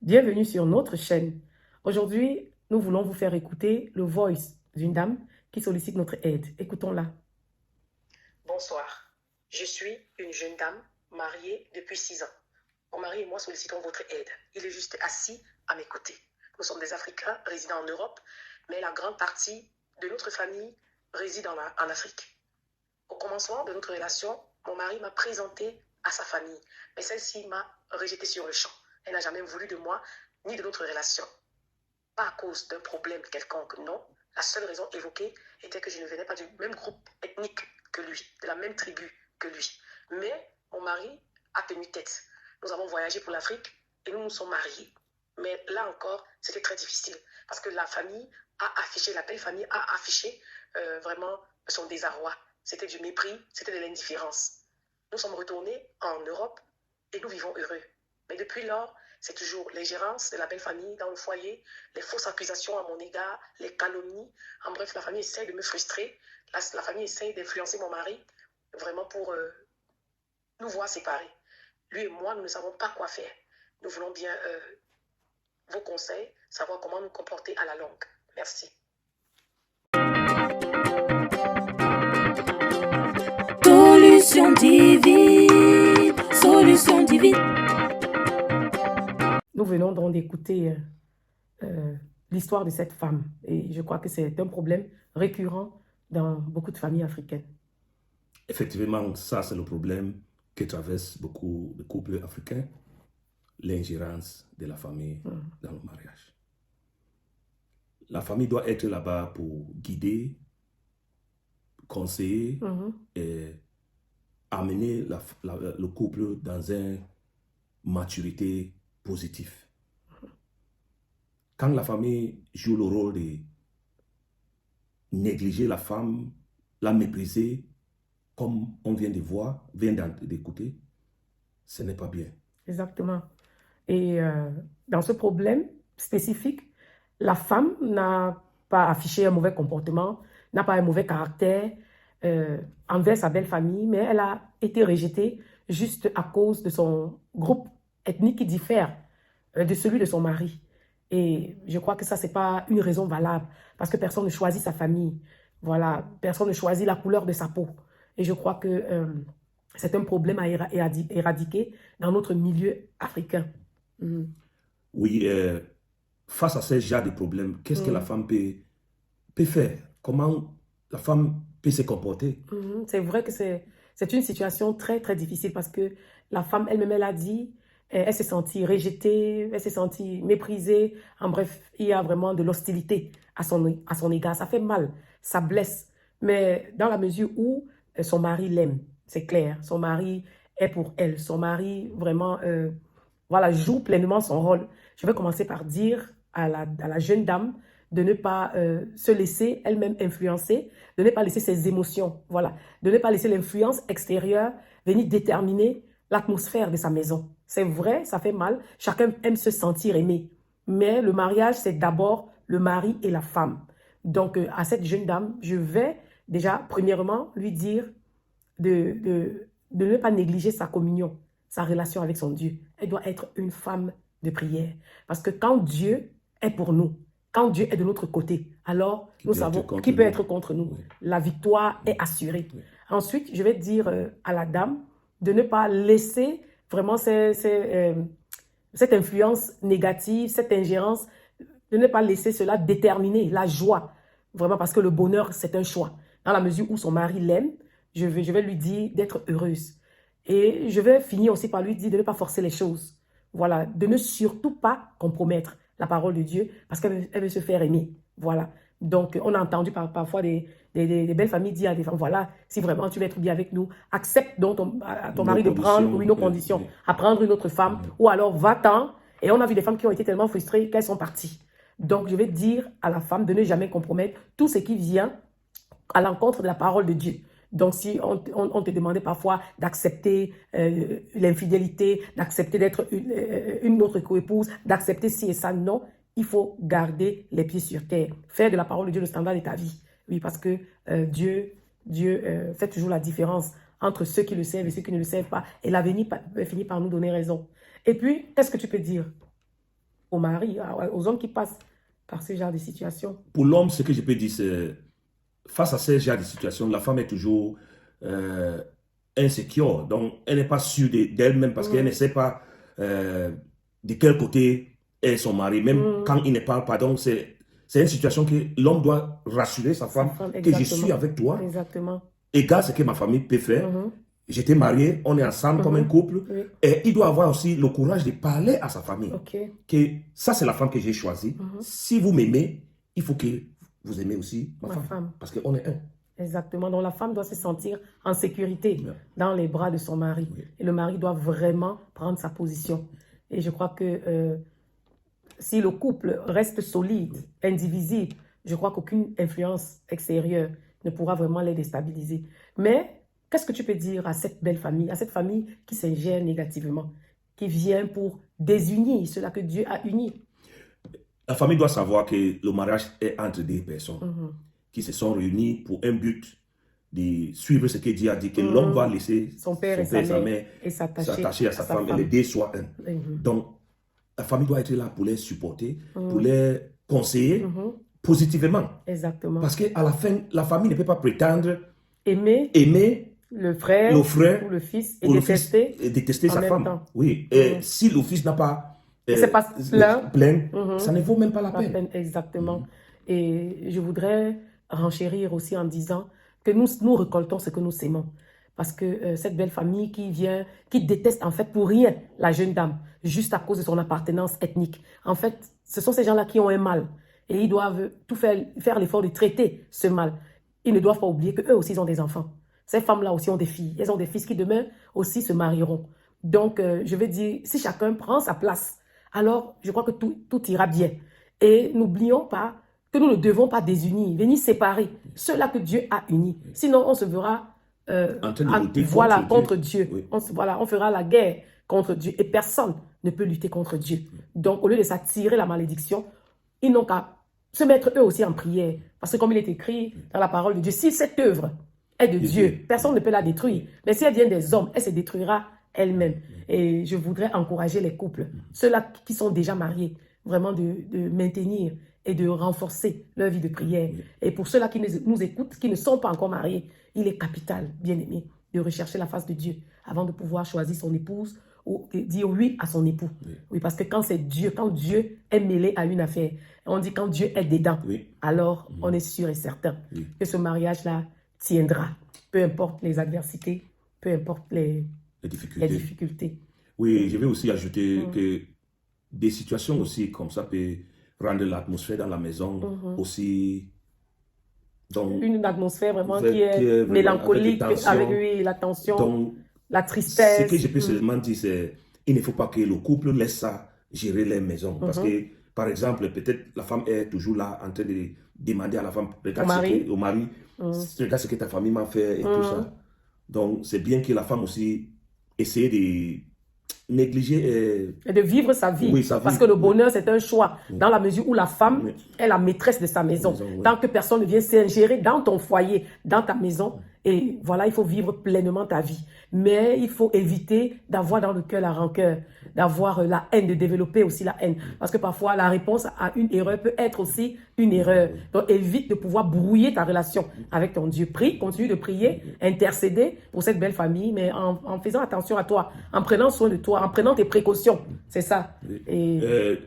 Bienvenue sur notre chaîne. Aujourd'hui, nous voulons vous faire écouter le voice d'une dame qui sollicite notre aide. Écoutons-la. Bonsoir, je suis une jeune dame mariée depuis 6 ans. Mon mari et moi sollicitons votre aide. Il est juste assis à mes côtés. Nous sommes des Africains résidant en Europe, mais la grande partie de notre famille réside en Afrique. Au commencement de notre relation, mon mari m'a présenté à sa famille, mais celle-ci m'a rejeté sur le champ. Elle n'a jamais voulu de moi ni de notre relation. Pas à cause d'un problème quelconque, non. La seule raison évoquée était que je ne venais pas du même groupe ethnique que lui, de la même tribu que lui. Mais mon mari a tenu tête. Nous avons voyagé pour l'Afrique et nous nous sommes mariés. Mais là encore, c'était très difficile parce que la famille a affiché, la belle famille a affiché vraiment son désarroi. C'était du mépris, c'était de l'indifférence. Nous sommes retournés en Europe et nous vivons heureux. Mais depuis lors, c'est toujours l'ingérence de la belle famille dans le foyer, les fausses accusations à mon égard, les calomnies. En bref, la famille essaie de me frustrer. La famille essaie d'influencer mon mari vraiment pour nous voir séparés. Lui et moi, nous ne savons pas quoi faire. Nous voulons bien vos conseils, savoir comment nous comporter à la longue. Merci. Solution divine, solution divine. Nous venons donc d'écouter l'histoire de cette femme et je crois que c'est un problème récurrent dans beaucoup de familles africaines. Effectivement, ça c'est le problème que traversent beaucoup de couples africains, l'ingérence de la famille dans le mariage. La famille doit être là-bas pour guider, conseiller et amener le couple dans une maturité positive. Quand la famille joue le rôle de négliger la femme, la mépriser, comme on vient de voir, vient d'écouter, ce n'est pas bien. Exactement. Et dans ce problème spécifique, la femme n'a pas affiché un mauvais comportement, n'a pas un mauvais caractère envers sa belle famille, mais elle a été rejetée juste à cause de son groupe ethnique qui diffère de celui de son mari. Et je crois que ça, ce n'est pas une raison valable, parce que personne ne choisit sa famille. Voilà, personne ne choisit la couleur de sa peau. Et je crois que c'est un problème à éradiquer dans notre milieu africain. Oui, face à ce genre de problème, qu'est-ce que la femme peut faire? Comment la femme peut se comporter? C'est vrai que c'est une situation très, très difficile parce que la femme elle-même, elle a dit, elle s'est sentie rejetée, elle s'est sentie méprisée. En bref, il y a vraiment de l'hostilité à son égard. Ça fait mal, ça blesse. Mais dans la mesure où son mari l'aime, c'est clair, son mari est pour elle, son mari vraiment voilà, joue pleinement son rôle. Je vais commencer par dire à la jeune dame de ne pas se laisser elle-même influencer, de ne pas laisser ses émotions, voilà, de ne pas laisser l'influence extérieure venir déterminer l'atmosphère de sa maison. C'est vrai, ça fait mal, chacun aime se sentir aimé, mais le mariage, c'est d'abord le mari et la femme. Donc, à cette jeune dame, je vais déjà, premièrement, lui dire de ne pas négliger sa communion, sa relation avec son Dieu. Elle doit être une femme de prière. Parce que quand Dieu est pour nous, quand Dieu est de notre côté, alors nous savons qui peut être contre nous. Oui. La victoire est assurée. Oui. Ensuite, je vais dire à la dame de ne pas laisser vraiment cette influence négative, cette ingérence, de ne pas laisser cela déterminer la joie. Vraiment, parce que le bonheur, c'est un choix. Dans la mesure où son mari l'aime, je vais lui dire d'être heureuse. Et je vais finir aussi par lui dire de ne pas forcer les choses. Voilà, de ne surtout pas compromettre la parole de Dieu parce qu'elle veut se faire aimer. Voilà. Donc, on a entendu parfois des belles familles dire à des femmes, voilà, si vraiment tu veux être bien avec nous, accepte donc ton mari de prendre nos conditions, à prendre une autre femme, ou alors va-t'en. Et on a vu des femmes qui ont été tellement frustrées qu'elles sont parties. Donc, je vais dire à la femme de ne jamais compromettre tout ce qui vient à l'encontre de la parole de Dieu. Donc, si on te demandait parfois d'accepter l'infidélité, d'accepter d'être une autre coépouse, d'accepter ci et ça, non, il faut garder les pieds sur terre. Faire de la parole de Dieu le standard de ta vie. Oui, parce que Dieu fait toujours la différence entre ceux qui le servent et ceux qui ne le servent pas. Et l'avenir finit par nous donner raison. Et puis, qu'est-ce que tu peux dire? aux maris, aux hommes qui passent par ce genre de situation. Pour l'homme, ce que je peux dire, c'est face à ce genre de situation, la femme est toujours insécure. Donc, elle n'est pas sûre d'elle-même parce qu'elle ne sait pas de quel côté est son mari, même quand il ne parle pas. Donc, c'est une situation que l'homme doit rassurer sa femme que je suis avec toi. Exactement. Égal ce que ma famille peut faire. J'étais marié, on est ensemble comme un couple. Oui. Et il doit avoir aussi le courage de parler à sa famille. Ok. Que ça, c'est la femme que j'ai choisie. Si vous m'aimez, il faut que vous aimez aussi ma femme. Parce qu'on est un. Exactement. Donc la femme doit se sentir en sécurité dans les bras de son mari. Et le mari doit vraiment prendre sa position. Et je crois que si le couple reste solide, indivisible, je crois qu'aucune influence extérieure ne pourra vraiment les déstabiliser. Mais qu'est-ce que tu peux dire à cette belle famille, à cette famille qui s'ingère négativement, qui vient pour désunir cela que Dieu a uni? La famille doit savoir que le mariage est entre des personnes qui se sont réunies pour un but de suivre ce que Dieu a dit, que l'homme va laisser son père et sa mère et s'attacher à sa femme et les deux soient un. Donc, la famille doit être là pour les supporter, pour les conseiller positivement. Exactement. Parce qu'à la fin, la famille ne peut pas prétendre aimer le frère ou le fils et détester sa femme. Temps. Oui. Et si le fils n'a pas c'est pas plein, ça ne vaut même pas la peine. Exactement. Et je voudrais renchérir aussi en disant que nous récoltons ce que nous sémons. Parce que cette belle famille qui déteste en fait pour rien la jeune dame, juste à cause de son appartenance ethnique. En fait, ce sont ces gens-là qui ont un mal. Et ils doivent tout faire l'effort de traiter ce mal. Ils ne doivent pas oublier qu'eux aussi, ils ont des enfants. Ces femmes-là aussi ont des filles. Elles ont des fils qui demain aussi se marieront. Donc, je veux dire, si chacun prend sa place, alors je crois que tout ira bien. Et n'oublions pas que nous ne devons pas désunir, venir séparer ceux-là que Dieu a unis. Sinon, on se verra en train de lutter contre Dieu. Oui. On fera la guerre contre Dieu. Et personne ne peut lutter contre Dieu. Donc, au lieu de s'attirer la malédiction, ils n'ont qu'à se mettre eux aussi en prière. Parce que comme il est écrit dans la parole de Dieu, si cette œuvre est de Dieu, personne ne peut la détruire. Mais si elle vient des hommes, elle se détruira elle-même. Et je voudrais encourager les couples, ceux-là qui sont déjà mariés, vraiment de maintenir et de renforcer leur vie de prière. Et pour ceux-là qui nous écoutent, qui ne sont pas encore mariés, il est capital, bien aimé, de rechercher la face de Dieu avant de pouvoir choisir son épouse ou dire oui à son époux. Oui, parce que quand Dieu est mêlé à une affaire, on dit quand Dieu est dedans, alors on est sûr et certain que ce mariage-là tiendra. Peu importe les adversités, peu importe les difficultés. Oui, je vais aussi ajouter que des situations aussi comme ça peuvent rendre l'atmosphère dans la maison aussi... Donc, une atmosphère vraiment qui est mélancolique, avec la tension, la tristesse. Ce que je peux seulement dire, c'est qu'il ne faut pas que le couple laisse ça gérer les maisons. Parce que, par exemple, peut-être la femme est toujours là en train de demander à la femme, au mari, regarde ce que ta famille m'a fait et tout ça. Donc, c'est bien que la femme aussi essaie de négliger et de vivre sa vie. Parce que le bonheur, c'est un choix. Dans la mesure où la femme est la maîtresse de sa maison. Tant que personne ne vient s'ingérer dans ton foyer, dans ta maison. Et voilà, il faut vivre pleinement ta vie. Mais il faut éviter d'avoir dans le cœur la rancœur, d'avoir la haine, de développer aussi la haine. Parce que parfois, la réponse à une erreur peut être aussi une erreur. Donc, évite de pouvoir brouiller ta relation avec ton Dieu. Prie, continue de prier, intercéder pour cette belle famille, mais en faisant attention à toi, en prenant soin de toi, en prenant tes précautions. C'est ça. Et...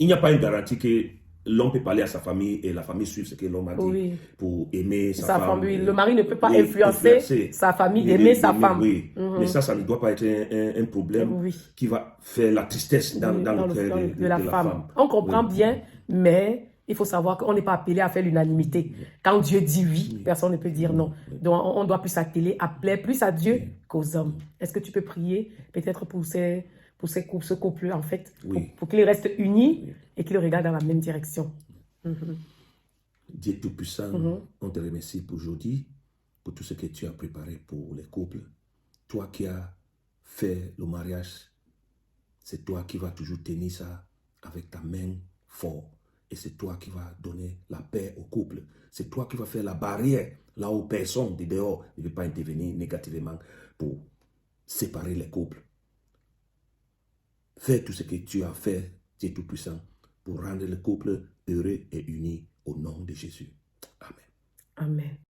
il n'y a pas une garantie que l'homme peut parler à sa famille et la famille suive ce que l'homme a dit pour aimer sa femme. Le mari ne peut pas influencer sa famille d'aimer sa femme. Mais ça ne doit pas être un problème qui va faire la tristesse dans le cœur de la femme. On comprend bien, mais il faut savoir qu'on n'est pas appelé à faire l'unanimité. Quand Dieu dit oui, personne ne peut dire non. Donc on doit plus s'atteler à plaire plus à Dieu qu'aux hommes. Est-ce que tu peux prier peut-être pour ce couple, en fait, pour qu'ils restent unis et qu'ils regardent dans la même direction. Dieu Tout-Puissant, on te remercie pour aujourd'hui, pour tout ce que tu as préparé pour les couples. Toi qui as fait le mariage, c'est toi qui vas toujours tenir ça avec ta main forte. Et c'est toi qui vas donner la paix au couple. C'est toi qui vas faire la barrière là où personne de dehors ne peut pas intervenir négativement pour séparer les couples. Fais tout ce que tu as fait Dieu Tout-Puissant, pour rendre le couple heureux et uni au nom de Jésus. Amen. Amen.